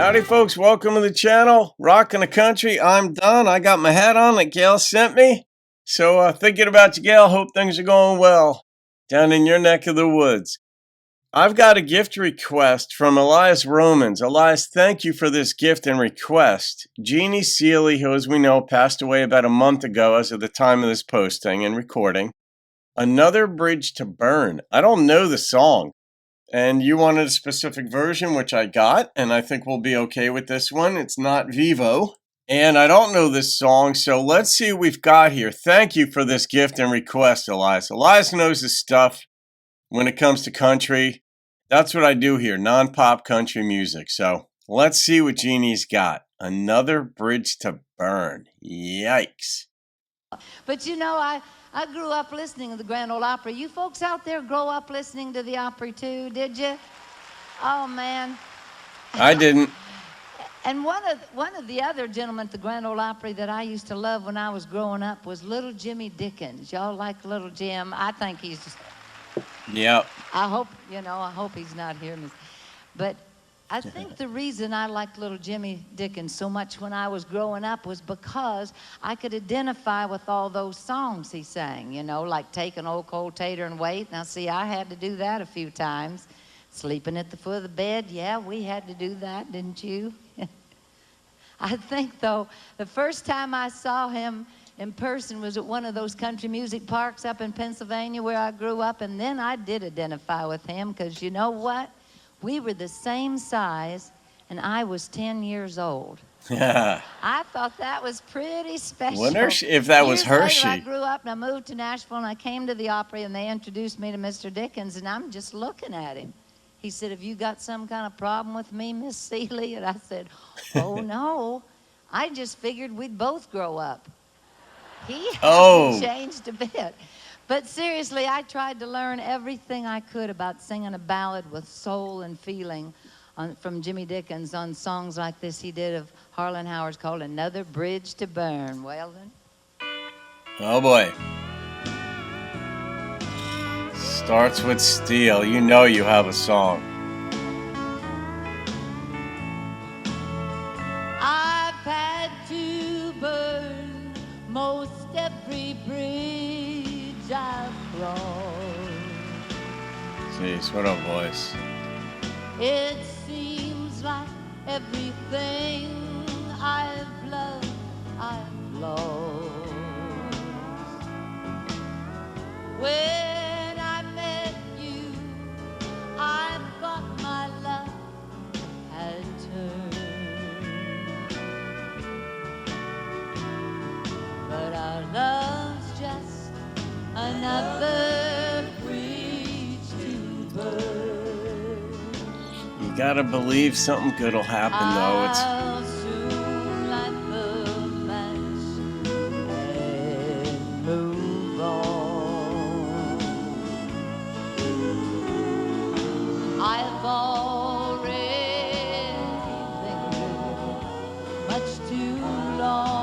Howdy, folks. Welcome to the channel. Rockin' the country. I'm Don. I got my hat on that Gail sent me. So, thinking about you, Gail. Hope things are going well down in your neck of the woods. I've got a gift request from Eliyahs Romans. Eliyahs, thank you for this gift and request. Jeannie Seeley, who, as we know, passed away about a month ago as of the time of this posting and recording. Another Bridge to Burn. I don't know the song. And you wanted a specific version, which I got, and I think we'll be okay with this one. It's not Vivo. And I don't know this song, so let's see what we've got here. Thank you for this gift and request, Eliyahs. Eliyahs knows his stuff when it comes to country. That's what I do here, non-pop country music. So let's see what Jeannie's got. Another Bridge to Burn. Yikes. But you know, I grew up listening to the Grand Ole Opry. You folks out there grow up listening to the Opry too, did you? Oh, man. I didn't. And one of the other gentlemen at the Grand Ole Opry that I used to love when I was growing up was little Jimmy Dickens. Y'all like little Jim? I think he's just... Yep. I hope he's not here. But I think the reason I liked little Jimmy Dickens so much when I was growing up was because I could identify with all those songs he sang, you know, like Take an Old Cold Tater and Wait. Now, see, I had to do that a few times. Sleeping at the foot of the bed, yeah, we had to do that, didn't you? I think, though, the first time I saw him in person was at one of those country music parks up in Pennsylvania where I grew up, and then I did identify with him because you know what? We were the same size, and I was 10 years old. Yeah. I thought that was pretty special. Wonder if that was Hershey. Later, I grew up, and I moved to Nashville, and I came to the Opry, and they introduced me to Mr. Dickens, and I'm just looking at him. He said, "Have you got some kind of problem with me, Miss Seeley?" And I said, "Oh, no. I just figured we'd both grow up." He hasn't changed a bit. But seriously, I tried to learn everything I could about singing a ballad with soul and feeling from Jimmy Dickens on songs like this he did of Harlan Howard's called Another Bridge to Burn. Well then. Oh boy. Starts with steel. You know you have a song. I've had to burn most every bridge I've crossed. Jeez, what a voice. It seems like everything I've loved, I've lost. When I met you, I thought my love had turned. But our love's just another bridge to burn. You gotta believe something good will happen, though. I'll soon light the match and move on. I've already lingered much too long.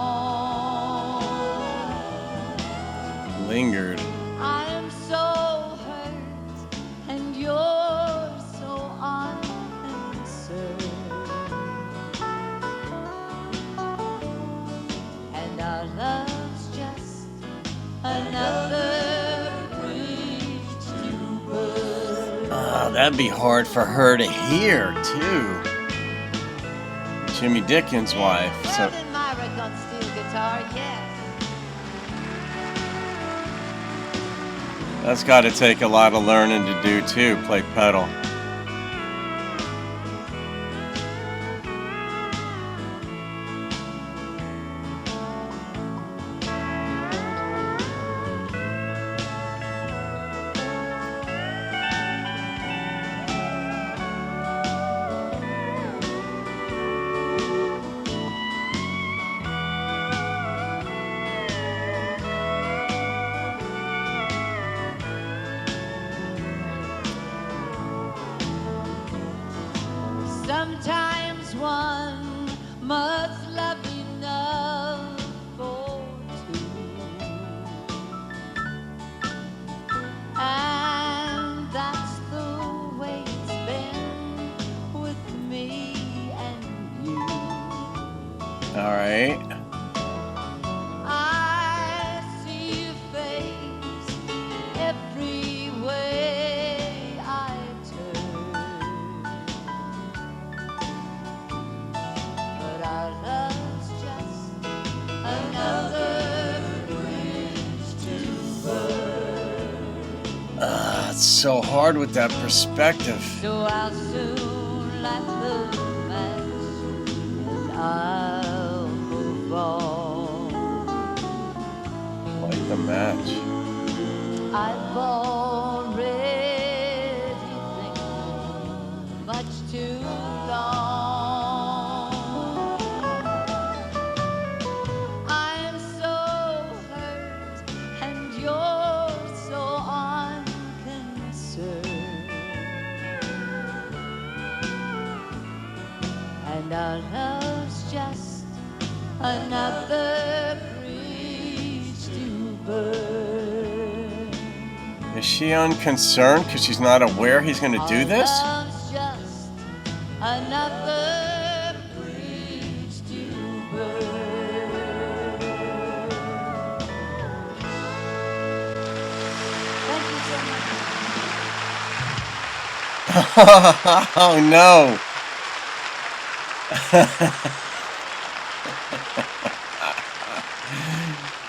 Lingered. I'm so hurt, and you're so unconcerned. And our love's just another bridge to burn. That'd be hard for her to hear, too. Jimmy Dickens' wife. So Eldon Myrick on steel guitar, yes. that's got to take a lot of learning to do, too. Play pedal. Sometimes one must love enough for two, and that's the way it's been with me and All right. I see your face every way I turn, but our love's just another bridge to burn. It's so hard with that perspective. So I'll soon light the match and I'll move on. Light the match. I've already think much too long. I'm so hurt and you're so unconcerned, and our love's just another bridge to burn. Is she unconcerned because she's not aware he's going to do this? Our love's just another bridge to burn. Thank you so much. Oh no.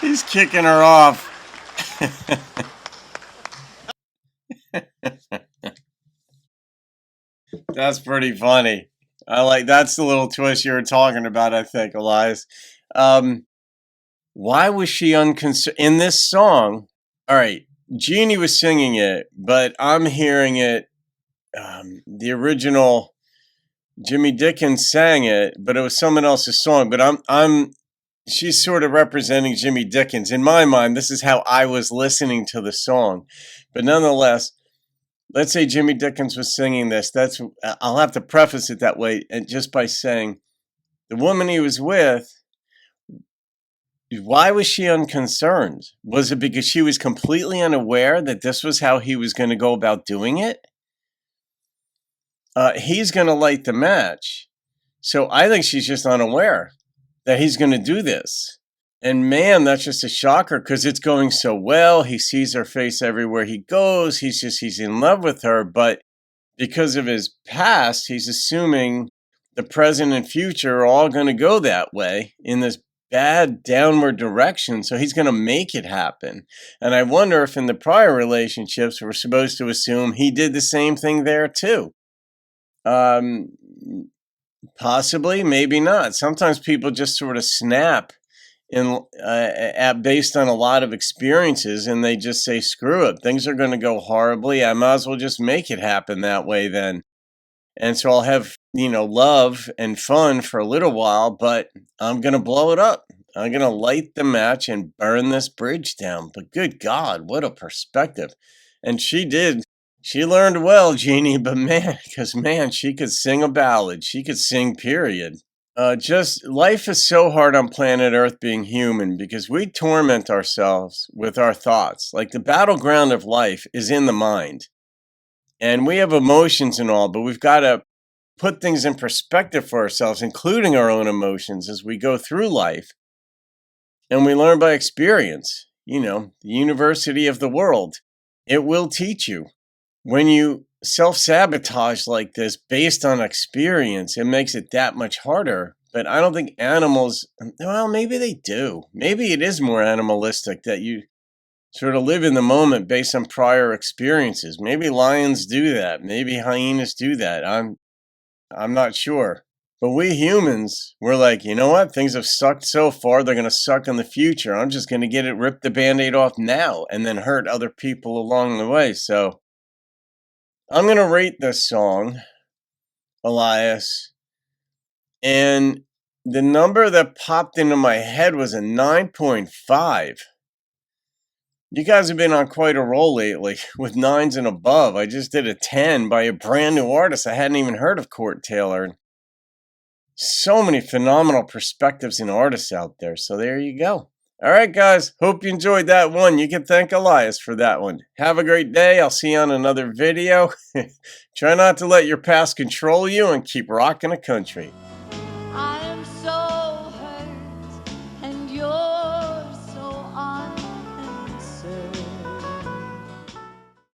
He's kicking her off. That's pretty funny. That's the little twist you were talking about, I think, Eliyahs. Why was she unconcerned in this song? All right, Jeannie was singing it, but I'm hearing it. The original Jimmy Dickens sang it, but it was someone else's song. But she's sort of representing Jimmy Dickens. In my mind, this is how I was listening to the song. But nonetheless, let's say Jimmy Dickens was singing this. I'll have to preface it that way, and just by saying, the woman he was with, why was she unconcerned? Was it because she was completely unaware that this was how he was going to go about doing it? He's going to light the match. So I think she's just unaware that he's going to do this. And man, that's just a shocker because it's going so well. He sees her face everywhere he goes. He's in love with her. But because of his past, he's assuming the present and future are all going to go that way in this bad downward direction. So he's going to make it happen. And I wonder if in the prior relationships, we're supposed to assume he did the same thing there too. Possibly, maybe not. Sometimes people just sort of snap based on a lot of experiences, and they just say, screw it, things are going to go horribly. I might as well just make it happen that way then. And so I'll have, love and fun for a little while, but I'm going to blow it up. I'm going to light the match and burn this bridge down. But good God, what a perspective. And she did. She learned well, Jeannie, but man, she could sing a ballad. She could sing, period. Just life is so hard on planet Earth being human because we torment ourselves with our thoughts. Like the battleground of life is in the mind. And we have emotions and all, but we've got to put things in perspective for ourselves, including our own emotions as we go through life. And we learn by experience, the university of the world. It will teach you. When you self-sabotage like this based on experience, it makes it that much harder. But I don't think animals, well, maybe they do. Maybe it is more animalistic that you sort of live in the moment based on prior experiences. Maybe lions do that. Maybe hyenas do that. I'm not sure. But we humans, we're like, you know what? Things have sucked so far, they're going to suck in the future. I'm just going to rip the Band-Aid off now and then hurt other people along the way. So I'm going to rate this song, Eliyahs, and the number that popped into my head was a 9.5. You guys have been on quite a roll lately with 9s and above. I just did a 10 by a brand new artist I hadn't even heard of, Court Taylor. So many phenomenal perspectives and artists out there. So there you go. All right, guys. Hope you enjoyed that one. You can thank Eliyahs for that one. Have a great day. I'll see you on another video. Try not to let your past control you and keep rocking the country.